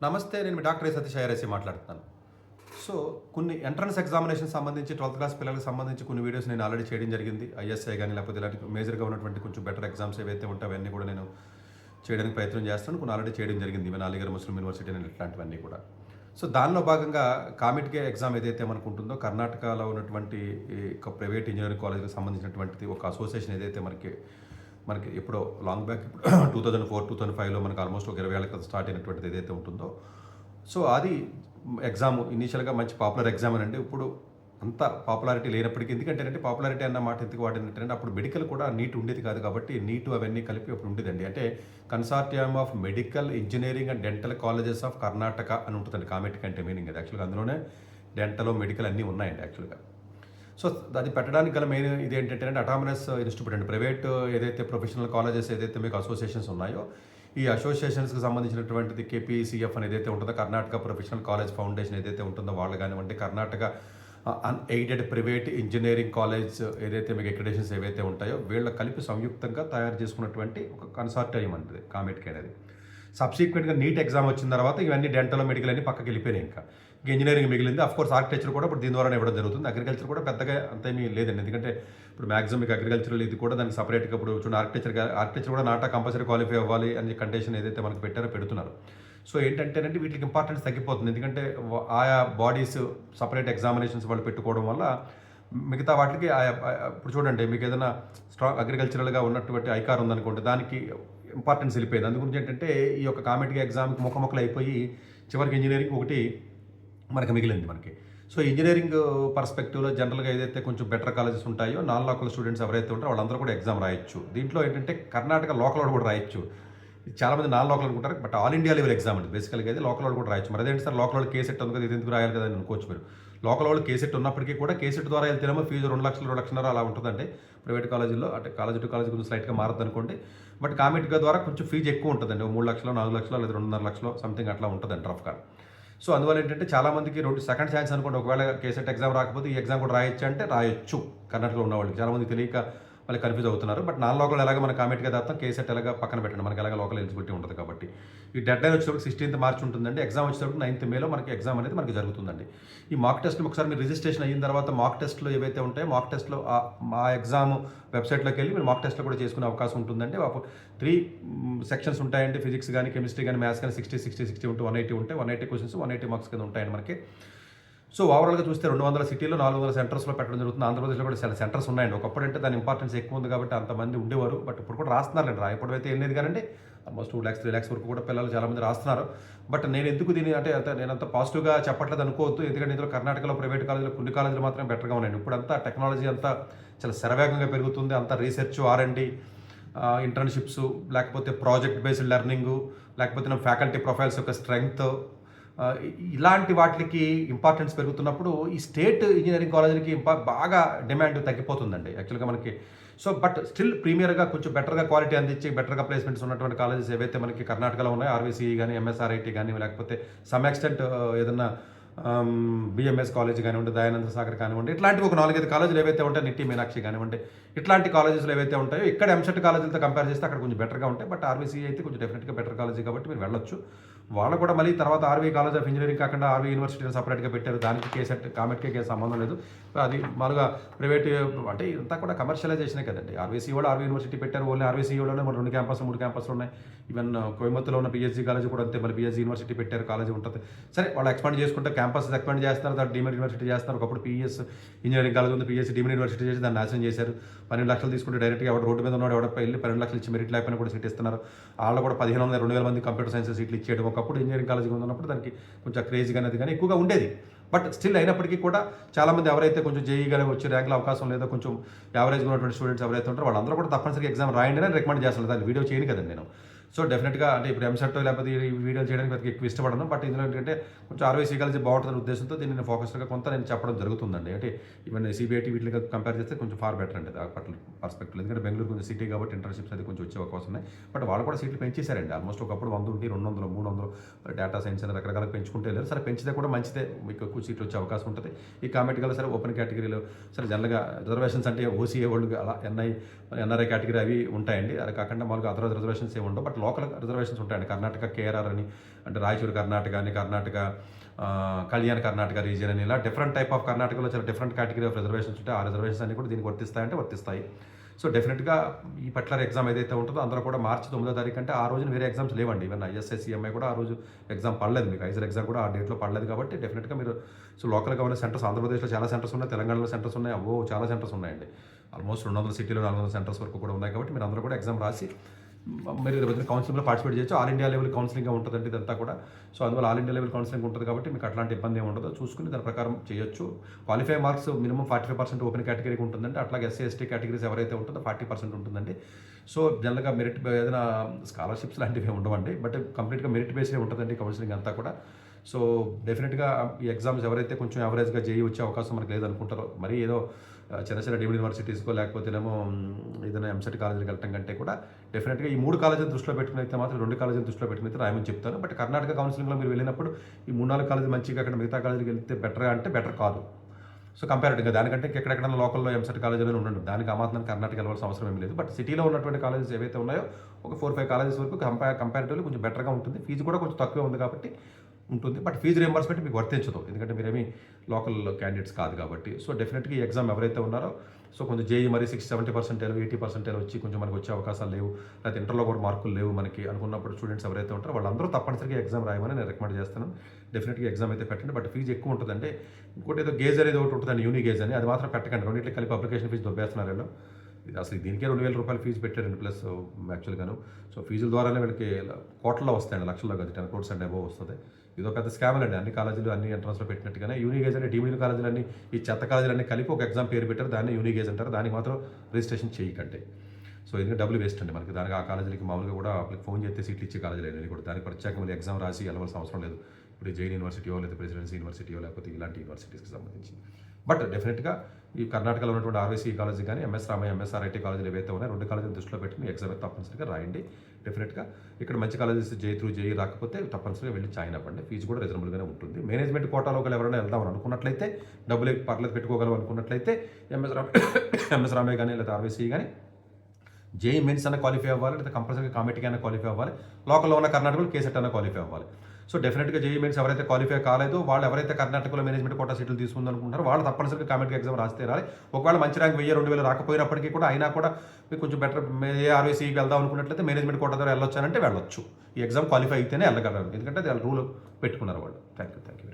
నమస్తే. నేను మీ డాక్టర్ సతీష్ ఐఆర్ఎస్సీ మాట్లాడుతున్నాను. సో, కొన్ని ఎంట్రన్స్ ఎగ్జామినేషన్ సంబంధించి 12థ్ క్లాస్ పిల్లలకు సంబంధించి కొన్ని వీడియోస్ నేను ఆల్రెడీ చేయడం జరిగింది. ఐఎస్ఐ గాని లేకపోతే ఇలాంటి మేజర్‌గా ఉన్నటువంటి కొంచెం బెటర్ ఎగ్జామ్స్ ఏవైతే ఉంటాయో అవన్నీ కూడా నేను చేయడానికి ప్రయత్నం చేస్తున్నాను. కొన్ని ఆల్రెడీ చేయడం జరిగింది. ఈవెన్ అలీగఢ్ ముస్లిం యూనివర్సిటీ అని ఇట్లాంటివన్నీ కూడా. సో, దానిలో భాగంగా కామిడ్‌కే ఎగ్జామ్ ఏదైతే మనకుంటుందో కర్ణాటకలో ఉన్నటువంటి ఈ ఒక ప్రైవేట్ ఇంజినీరింగ్ కాలేజ్‌కి సంబంధించినటువంటిది ఒక అసోసియేషన్ ఏదైతే మనకి మనకి ఎప్పుడో లాంగ్ బ్యాక్ ఇప్పుడు 2004, 2005లో మనకు ఆల్మోస్ట్ ఒక 20 ఏళ్ల క్రితం స్టార్ట్ అయినటువంటిది ఏదైతే ఉంటుందో, సో అది ఎగ్జామ్ ఇనీషియల్‌గా మంచి పాపులర్ ఎగ్జామేనండి. ఇప్పుడు అంత పాపులారిటీ లేనప్పటికీ ఎందుకంటేనంటే పాపులారిటీ అన్న మాట ఎందుకు వాడినంటేనంటే అప్పుడు మెడికల్ కూడా నీట్ ఉండేది కాదు కాబట్టి నీటు అవన్నీ కలిపి అప్పుడు ఉండేదండి. అంటే consortium of medical engineering and dental colleges of Karnataka అని ఉంటుందండి. కామెట్ అంటే మీనింగ్ అది యాక్చువల్‌గా అందులోనే డెంటల్, మెడికల్ అన్నీ ఉన్నాయండి యాక్చువల్‌గా. సో, అది పెట్టడానికి గల మెయిన్ ఇదేంటంటే అటానమస్ ఇన్‌స్టిట్యూట్ అండి. ప్రైవేట్ ఏదైతే ప్రొఫెషనల్ కాలేజెస్ ఏదైతే మీకు అసోసియేషన్స్ ఉన్నాయో, ఈ అసోసియేషన్స్‌కి సంబంధించినటువంటిది కేపీసీఎఫ్ అని ఏదైతే ఉంటుందో, కర్ణాటక ప్రొఫెషనల్ కాలేజ్ ఫౌండేషన్ ఏదైతే ఉంటుందో వాళ్ళు కానివ్వండి, Karnataka unaided private engineering college ఏదైతే మీకు అక్రిడేషన్స్ ఏవైతే ఉంటాయో, వీళ్ళ కలిపి సంయుక్తంగా తయారు చేసుకున్నటువంటి ఒక కన్సార్టియం అంటది కామెట్‌కి అనేది. సబ్సిక్వెంట్‌గా నీట్ ఎగ్జామ్ వచ్చిన తర్వాత ఇవన్నీ డెంటల్, మెడికల్ అన్నీ పక్కకి వెళ్ళిపోయినాయి ఇంకా. ఇంజినీరింగ్ మిగిలింది. ఆఫ్‌కోర్స్ ఆర్కిటెక్చర్ కూడా ఇప్పుడు దీని ద్వారానే ఇవ్వడం జరుగుతుంది. అగ్రికల్చర్ కూడా పెద్దగా అంతేమీ లేదండి. ఎందుకంటే ఇప్పుడు మాక్సిమం మీకు అగ్రికల్చరల్ ఇది కూడా దానికి సెపరేట్‌గా ఇప్పుడు చూడండి ఆర్కిటెక్చర్ కూడా నాటా కంపల్సరీ క్వాలిఫై అవ్వాలి అని కండిషన్ ఏదైతే మనకు పెట్టారో పెడుతున్నారు. సో ఏంటంటేనంటే వీటికి ఇంపార్టెన్స్ తగ్గిపోతుంది. ఎందుకంటే ఆయా బాడీస్ సెపరేట్ ఎగ్జామినేషన్స్ వాళ్ళు పెట్టుకోవడం వల్ల మిగతా వాటికి ఇప్పుడు చూడండి మీకు ఏదైనా స్ట్రాంగ్ అగ్రికల్చరల్‌గా ఉన్నటువంటి ఐకార్ ఉందనుకోండి దానికి ఇంపార్టెన్స్ వెళ్ళిపోయింది. అందు గురించి ఏంటంటే ఈ యొక్క కామెట్‌గా ఎగ్జామ్‌కి ముక్కలు అయిపోయి చివరికి ఇంజినీరింగ్ ఒకటి మనకి మిగిలింది మనకి. సో, ఇంజినీరింగ్ పర్స్పెక్టివ్‌లో జనరల్‌గా ఏదైతే కొంచెం బెటర్ కాలేజెస్ ఉంటాయో, నాన్ లోకల్ స్టూడెంట్స్ ఎవరైతే ఉంటారో వాళ్ళందరూ కూడా ఎగ్జామ్ రాయొచ్చు. దీంట్లో ఏంటంటే కర్ణాటక లోకల్ వాడు కూడా రాయొచ్చు. చాలామంది నాన్ లోకల్ అనుకుంటారు. But all India level exam అండి. బేసికల్‌గా అయితే లోకల్ వాడు కూడా రాయొచ్చు. మరి అదేంటి సార్ లోకల్ వాడు కేసెట్ ఉంది కదా! ఇది ఎందుకు రాయాలి కదా అని అనుకోవచ్చు మీరు. లోకల్ వాళ్ళు కేసెట్ ఉన్నప్పటికీ కూడా కేసెట్ ద్వారా వెళ్తేనేమో ఫీజు 2,00,000, 2,50,000 అలా ఉంటదండి. ప్రైవేట్ కాలేజీల్లో అంటే కాలేజ్ టు కాలేజ్ కొంచెం స్లైట్‌గా మారద్దనుకోండి. బట్ కామెట్‌గా ద్వారా కొంచెం ఫీజు ఎక్కువ ఉంటదండి. ఓ 3,00,000, 4,00,000 లేదా 2,50,000 సంథింగ్ అట్లా ఉంటదండి రఫ్‌గా. సో, అందువల్ల ఏంటంటే చాలామందికి సెకండ్ ఛాన్స్ అనుకోండి. ఒకవేళ కేసెట్ ఎగ్జామ్ రాకపోతే ఈ ఎగ్జామ్ కూడా రాయొచ్చా అంటే రాయొచ్చు. కర్ణాటకలో ఉన్నవాళ్ళకి. చాలామందికి తెలియక మళ్ళీ కన్‌ఫ్యూజ్ అవుతున్నారు. బట్ నాన్ లోకల్ ఎలాగో మన కామెట్‌గా రాస్తాం. కేసెట్ ఎలాగా పక్కన పెట్టండి. మనకి ఎలాగో లోకల్ ఎలిజిబిలిటీ ఉంటది కాబట్టి. ఈ డెడ్‌లైన్ వచ్చేటప్పటికి 16థ్ మార్చ్ ఉంటుందండి. ఎగ్జామ్ వచ్చేటప్పటికి 9థ్ మేలో మనకి ఎగ్జామ్ అనేది మనకి జరుగుతుందండి. ఈ మాక్ టెస్ట్‌లు ఒకసారి మీరు రిజిస్ట్రేషన్ అయిన తర్వాత మాక్ టెస్ట్‌లు ఏవైతే ఉంటాయో మాక్ టెస్ట్‌లో మా ఎగ్జామ్ వెబ్‌సైట్‌లోకెళ్ళి మీరు మాక్ టెస్ట్‌లు కూడా చేసుకునే అవకాశం ఉంటుందండి. 3 సెక్షన్స్ ఉంటాయండి. ఫిజిక్స్ గాని, కెమిస్ట్రీ గాని, మ్యాథ్స్ గాని 60, 60, 60 ఉంటూ 180 ఉంటాయి. 180 క్వెషన్స్ 180 మార్క్స్ కింద ఉంటాయండి మనకి. సో, ఓవరాల్‌గా చూస్తే 200 సిటీలో 400 సెంటర్స్‌లో పెట్టడం జరుగుతుంది. ఆంధ్రప్రదేశ్‌లో కూడా చాలా సెంటర్స్ ఉన్నాయండి. ఒకప్పుడంటే దాని ఇంపార్టెన్స్ ఎక్కువ ఉంది కాబట్టి అంతమంది ఉండేవారు. బట్ ఇప్పుడు కూడా రాస్తున్నారులెండి. రాయకపోవడం అయితే ఏం లేదు గానండి. ఆల్మోస్ట్ 2,00,000, 3,00,000 వరకు కూడా పిల్లలు చాలామంది రాస్తున్నారు. బట్ నేను ఎందుకు దీన్ని అంటే నేనంత పాజిటివ్‌గా చెప్పట్లేదు అనుకోవద్దు. ఎందుకంటే ఇందులో కర్ణాటకలో ప్రైవేట్ కాలేజ్‌లో కొన్ని కాలేజ్‌లు మాత్రమే బెటర్‌గా ఉన్నాయండి. ఇప్పుడంతా టెక్నాలజీ అంతా చాలా శరవేగంగా పెరుగుతుంది. అంతా రీసెర్చ్, ఆర్&డి, ఇంటర్న్‌షిప్స్ లేకపోతే ప్రాజెక్ట్ బేస్డ్ లెర్నింగు లేకపోతే ఫ్యాకల్టీ ప్రొఫైల్స్ యొక్క స్ట్రెంగ్త్ ఇలాంటి వాటికి ఇంపార్టెన్స్ పెరుగుతున్నప్పుడు ఈ స్టేట్ ఇంజినీరింగ్ కాలేజీలకి బాగా డిమాండ్ తగ్గిపోతుందండి యాక్చువల్‌గా మనకి. సో, బట్ స్టిల్ ప్రీమియర్‌గా కొంచెం బెటర్‌గా క్వాలిటీ అందించి బెటర్‌గా ప్లేస్‌మెంట్స్ ఉన్నటువంటి కాలేజెస్ ఏవైతే మనకి కర్ణాటకలో ఉన్నాయో ఆర్‌వీసీఈ గాని, ఎంఎస్ఆర్ఐటీ గాని లేకపోతే సమ్ ఎక్స్‌టెంట్ ఏదన్నా బీఎంఎస్ కాలేజ్ కానివ్వండి, దయానంద సాగర్ కానివ్వండి, ఇట్లాంటివి ఒక 4, 5 కాలేజీలు ఏవైతే ఉంటాయో నిట్టి మీనాక్షి కానివ్వండి, ఇట్లాంటి కాలేజెస్‌లో ఏవైతే ఉంటాయో ఇక్కడ ఎంసెట్ కాలేజీలతో కంపేర్ చేస్తే అక్కడ కొంచెం బెటర్‌గా ఉంటాయి. బట్ ఆర్‌వీసీఈ అయితే కొంచెం డెఫినిట్‌గా బెటర్ కాలేజీ కాబట్టి మీరు వెళ్ళొచ్చు. వాళ్ళు కూడా మళ్ళీ తర్వాత ఆర్‌వీ కాలేజ్ ఆఫ్ ఇంజినీరింగ్ కాకుండా ఆర్‌వీ యూనివర్సిటీ సెపరేట్‌గా పెట్టారు. దానికి కేసెట్ కామెట్‌కి సంబంధం లేదు. అది మామూలుగా ప్రైవేట్ అంటే ఇదంతా కూడా కమర్షియలైజేషనే కదండీ. ఆర్‌వీసీ కూడా ఆర్‌వీ యూనివర్సిటీ పెట్టారు. ఓన్లీ ఆర్‌వీసీలోనే మరి 2 క్యాంపస్‌లు, 3 క్యాంపస్‌లు ఉన్నాయి. ఈవెన్ కోయంబత్తూర్‌లో ఉన్న పీహెచ్‌డీ కాలేజ్ కూడా అంతే. మళ్ళీ పీహెచ్‌డీ యూనివర్సిటీ పెట్టారు. కాలేజీ ఉంటది. సరే వాళ్ళు ఎక్స్‌పాండ్ చేసుకుంటే క్యాంపసెస్ ఎక్స్‌పాండ్ చేస్తున్నారు. తర్వాత డీమ్డ్ యూనివర్సిటీ చేస్తున్నారు. ఒకప్పుడు పీఈఎస్ ఇంజినీరింగ్ కాలేజ్ ఉంది. పీహెచ్‌డీ డీమ్డ్ యూనివర్సిటీ చేసి దాన్ని నాశనం చేశారు. 12 లక్షలు తీసుకుంటే డైరెక్ట్‌గా ఎవడు రోడ్డు మీద ఉన్నాడు ఎవడో వెళ్ళి 12 లక్షలు ఇచ్చి మెరిట్ లేకపోయినా కూడా సీట్ ఇస్తున్నారు. వాళ్ళు కూడా 1500, 2000 మంది కంప్యూటర్ సైన్స్ సీట్లు ఇచ్చేయడం. ఒకప్పుడు ఇంజినీరింగ్ కాలేజ్ ఉన్నప్పుడు దానికి కొంచెం క్రేజీగా అనేది కానీ ఎక్కువగా ఉండేది. బట్ స్టిల్ అయినప్పటికీ కూడా చాలామంది ఎవరైతే కొంచెం జేఈ గాని వచ్చే ర్యాంక్‌లో అవకాశం లేదో కొంచెం యావరేజ్‌గా ఉన్నటువంటి స్టూడెంట్స్ ఎవరైతే ఉంటారో వాళ్ళందరూ కూడా తప్పనిసరిగా ఎగ్జామ్ రాయండి అని రికమెండ్ చేస్తాను. దాన్ని వీడియో చేయను కదండి నేను. సో, డెఫినిట్‌గా అంటే ఇప్పుడు ఎంసెట్ లేకపోతే ఈ వీడియోలు చేయడానికి పెద్దగా ఎక్కువ ఇష్టపడను. బట్ ఇందులో ఏంటంటే కొంచెం ఆర్‌వీసీ కాలేజీ బాగుంటుందనే ఉద్దేశంతో దీన్ని నేను ఫోకస్డ్‌గా కొంత నేను చెప్పడం జరుగుతుందండి. అంటే ఈవెన్ సీబీఐటీ వీటికి కంపేర్ చేస్తే కొంచెం ఫార్ బెటర్ అండి ఆ పర్స్పెక్టివ్‌లో. ఎందుకంటే బెంగుళూరు కొంచెం సిటీ కాబట్టి ఇంటర్న్‌షిప్స్ అది కొంచెం వచ్చే అవకాశం ఉన్నాయి. బట్ వాళ్ళు కూడా సీట్లు పెంచేశారండి. ఆల్మోస్ట్ ఒకప్పుడు 100 ఉండి 200, 300 డేటా సైన్స్ అని రకరకాలుగా పెంచుకుంటూ వెళ్ళారు. సరే పెంచితే కూడా మంచిదే. మీకు ఎక్కువ సీట్లు వచ్చే అవకాశం ఉంటుంది. ఈ కామెట్‌గా సరే ఓపెన్ కేటగిరీలో సరే జనరల్‌గా రిజర్వేషన్స్ అంటే ఓసీఏ వాళ్ళు అలా ఎన్ఆర్ఐ కేటగిరీ అవి ఉంటాయండి. అది కాకుండా మామూలుగా అదర్ రిజర్వేషన్స్ ఏమి ఉండవు. బట్ లోకల్ రిజర్వేషన్స్ ఉంటాయండి. కర్ణాటక కేఆర్ఆర్ అని, అంటే రాయచూరు కర్ణాటక అని, కర్ణాటక కళ్యాణ్ కర్ణాటక రీజియన్ అని, ఇలా డిఫరెంట్ టైప్ ఆఫ్ కర్ణాటకలో చాలా డిఫరెంట్ కేటగిరీ ఆఫ్ రిజర్వేషన్స్ ఉంటాయి. ఆ రిజర్వేషన్స్ అన్ని కూడా దీనికి వర్తిస్తాయంటే వర్తిస్తాయి. సో డెఫినెట్గా ఈ పర్టికులర్ ఎగ్జామ్ ఏదైతే ఉంటుందో అందులో కూడా మార్చి 9వ తారీఖు అంటే ఆ రోజున వేరే ఎగ్జామ్స్ లేవండి. ఈవెన్ ఐఎస్ఐ సిఎంఐ కూడా ఆ రోజు ఎగ్జామ్ పడలేదు, మీకు ఐజర్ ఎగ్జామ్ కూడా ఆ డేట్లో పడలేదు. కాబట్టి డెఫినెట్గా మీరు సో లోకల్ గవర్నెన్స్ సెంటర్స్ ఆంధ్రప్రదేశ్లో చాలా సెంటర్స్ ఉన్నాయి, తెలంగాణలో సెంటర్స్ ఉన్నాయి, చాలా సెంటర్స్ ఉన్నాయండి. ఆల్మోస్ట్ 200 సిటీలో 400 సెంటర్స్ వరకు కూడా ఉన్నాయి. కాబట్టి మీరు అందరూ కూడా ఎగ్జామ్ రాసి మీరు కౌన్సిలింగ్లో పార్టిసిపేట్ చేయొచ్చు. ఆల్ ఇండియా లెవెల్ కౌన్సిలింగ్గా ఉంటుందండి ఇదంతా కూడా. సో అందువల్ల ఆల్ ఇండియా లెవెల్ కౌన్సిలింగ్ ఉంటుంది కాబట్టి మీకు అట్లాంటి ఇబ్బంది ఏమి ఉండదు. చూసుకుని దాని ప్రకారం చేయొచ్చు. క్వాలిఫై మార్క్స్ మినిమం 45% ఓపెన్ కేటగిరీకి ఉంటుందండి. అట్లాగే ఎస్సీ ఎస్టీ కేటగిరీస్ ఎవరైతే ఉంటుందో 40% ఉంటుందండి. సో జనరల్గా మెరిట్ ఏదైనా స్కాలర్షిప్స్ లాంటివి ఉండవండి, బట్ కంప్లీట్గా మెరిట్ బేస్డే ఉంటుందండి కౌన్సిలింగ్ అంతా కూడా. సో డెఫినెట్గా ఈ ఎగ్జామ్స్ ఎవరైతే కొంచెం యావరేజ్గా చేయి వచ్చే అవకాశం మనకు లేదనుకుంటారో, మరి ఏదో చిన్న చిన్న డీమ్డ్ యూనివర్సిటీస్కో లేకపోతేనేమో ఏదైనా ఎంసెట్ కాలేజీకి వెళ్ళటం కంటే కూడా డెఫినెట్గా ఈ 3 కాలేజీలు దృష్టిలో పెట్టుకుని అయితే మాత్రం 2 కాలేజీలు దృష్టిలో పెట్టుకుని అయితే రాయమని చెప్తాను. బట్ కర్ణాటక కౌన్సిలింగ్లో మీరు వెళ్ళినప్పుడు ఈ 3-4 కాలేజీలు మంచిగా అక్కడ మిగతా కాలేజీకి వెళ్తే బెటర్ అంటే బెటర్ కాదు. సో కంపారిటివ్గా దానికంటే ఎక్కడెక్కడైనా లోకల్లో ఎంసెట్ కాలేజీలో ఉండండి, దానికి ఆ మాత్రం కర్ణాటక వెళ్ళాల్సిన అవసరం ఏం లేదు. బట్ సిటీలో ఉన్నటువంటి కాలేజెస్ ఏవైతే ఉన్నాయో ఒక 4-5 కాలేజెస్ వరకు కంపారిటివ్లీ కొంచెం బెటర్గా ఉంటుంది. ఫీజు కూడా కొంచెం తక్కువే ఉంది కాబట్టి ఉంటుంది. బట్ ఫీజు రియంబర్స్మెంట్ మీకు వర్తించదు, ఎందుకంటే మీరేమీ లోకల్ క్యాండిడేట్స్ కాదు కాబట్టి. సో డెఫినెట్గా ఈ ఎగ్జామ్ ఎవరైతే ఉన్నారో సో కొంచెం జేఈ మరి 60-70% 80% వచ్చి కొంచెం మనకు వచ్చే అవకాశాలు లేవు, లేకపోతే ఇంటర్లో కూడా మార్కులు లేవు మనకి అనుకున్నప్పుడు స్టూడెంట్స్ ఎవరైతే ఉంటారో వాళ్ళందరూ తప్పనిసరిగా ఎగ్జామ్ రాయమని నేను రికమెండ్ చేస్తాను. డెఫినెట్గా ఎగ్జామ్ అయితే పెట్టండి. బట్ ఫీజు ఎక్కువ ఉంటుందంటే ఇంకోటి ఏదో గేజ్ అనేది ఒకటి ఉంటుందండి, యూని గేజ్ అని, అది మాత్రం పెట్టకండి. రెండింటికి కలిపి అప్లికేషన్ ఫీజు దొబ్బేస్తున్నారు వీళ్ళు. ఇది అసలు దీనికే 2,000 రూపాయలు ఫీజు పెట్టారండి ప్లస్ యాక్చువల్గాను. సో ఫీజుల ద్వారానే వీళ్ళకి కోట్లలో వస్తాయండి, లక్షల్లో కాదు, 10 crores అండ్ అబోవ్ వస్తుంది. ఇది ఒక పెద్ద స్కామ్ అండి. అన్ని కాలేజీలు అన్ని ఎంట్రన్స్లో పెట్టినట్టుగానే యూనిగేజ్ అంటే డీమ్డ్ కాలేజీలన్నీ ఈ చెత్త కాలేజీలన్నీ కలిపి ఒక ఎగ్జామ్ పేరు పెట్టారు, దాన్ని యూనిగేజ్ అంటారు. దానికి మాత్రం రిజిస్ట్రేషన్ చేయకండి. సో ఎందుకంటే డబ్బులు వేస్ట్ అండి మనకి. దానికి ఆ కాలేజీలకి మామూలుగా కూడా వాళ్ళకి ఫోన్ చేస్తే సీట్లు ఇచ్చే కాలేజీలు అయినా కూడా దానికి ప్రత్యేకంగా ఎగ్జామ్ రాసి వెళ్ళవలసిన అవసరం లేదు. ఇప్పుడు జైన్ యూనివర్సిటీయో లేదా ప్రెసిడెన్సీ యూనివర్సిటీయో లేకపోతే ఇలాంటి యూనివర్సిటీస్కి సంబంధించి. బట్ డెఫినెట్గా ఈ కర్ణాటకలో ఉన్నటువంటి ఆర్వీసీ కాలేజీ కానీ ఎంఎస్ రామయ్య ఎంఎస్ఆర్ఐటీ కాలేజీలు ఏవైతే ఉన్నాయో 2 కాలేజీలు దృష్టిలో పెట్టుకుని ఎగ్జామ్ అయితే తప్పనిసరిగా రాయండి. డెఫినెట్గా ఇక్కడ మంచి కాలేజెస్ జేఈ రాకపోతే తప్పనిసరిగా వెళ్ళి జాయిన్ అవ్వండి. ఫీజు కూడా రీజనబుల్గానే ఉంటుంది. మేనేజ్మెంట్ కోటాలో ఒకళ్ళు ఎవరైనా వెళ్దామని అనుకున్నట్లయితే, డబ్బులు పర్లేదు పెట్టుకోగలం అనుకున్నట్లయితే ఎంఎస్ రామయ్య కానీ లేదా ఆర్వీసీ కానీ జేఈ మెయిన్స్ అన్న క్వాలిఫై అవ్వాలి, లేదా కంపల్సరీగా కామెట్కి అయినా క్వాలిఫై అవ్వాలి. లోకల్లో ఉన్న కర్ణాటకలో కేసెట్ అయినా క్వాలిఫై అవ్వాలి. సో డెఫినెట్గా జేఈ మెయిన్స్ ఎవరైతే క్వాలిఫై కాలేదో వాళ్ళు ఎవరైతే కర్ణాటకలో మేనేజ్మెంట్ కోటా సీట్లు తీసుకుందనుకుంటారో వాళ్ళు తప్పనిసరిగా కామెట్కి ఎగ్జామ్ రాస్తే రాలి. ఒకవేళ మంచి ర్యాంక్ 1000-2000 రాకపోయినప్పటికీ కూడా అయినా కూడా మీకు కొంచెం బెటర్ ఆర్వీసీకి వెళ్దాం అనుకున్నట్లయితే మేనేజ్మెంట్ కోటా ద్వారా వెళ్ళొచ్చానంటే వెళ్ళొచ్చు. ఈ ఎగ్జామ్ క్వాలిఫై అయితేనే వెళ్ళగలరు, ఎందుకంటే అది రూల్ పెట్టుకున్నారు వాళ్ళు. Thank you.